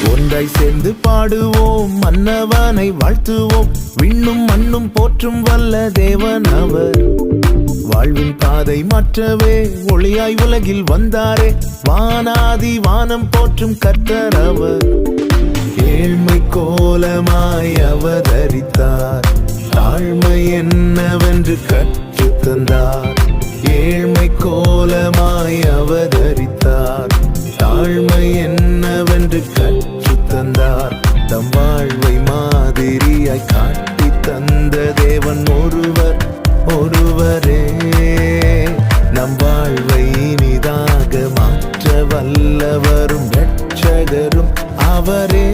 ஒன்றாய் சேர்ந்து பாடுவோம், மன்னவனை வாழ்த்துவோம். விண்ணும் மண்ணும் போற்றும் வல்ல தேவன் அவர். வாழ்வின் பாதை மாற்றவே ஒளியாய் உலகில் வந்தாரே, வானாதி வானம் போற்றும் கர்த்தர் அவர். ஏழ்மை கோலமாய் அவதரித்தார், தாழ்மை என்னவென்று கற்று தந்தார். ஏழ்மை கோலமாய் அவதரித்தார், தாழ்மை என்னவென்று கற்று தந்தார். தம் வாழ்வை மாதிரியாய் காட்டி தந்த தேவன் ஒருவர் ஒருவரே. நம் வாழ்வை இனிதாக மாற்ற வல்லவரும் இரட்சகரும் அவரே.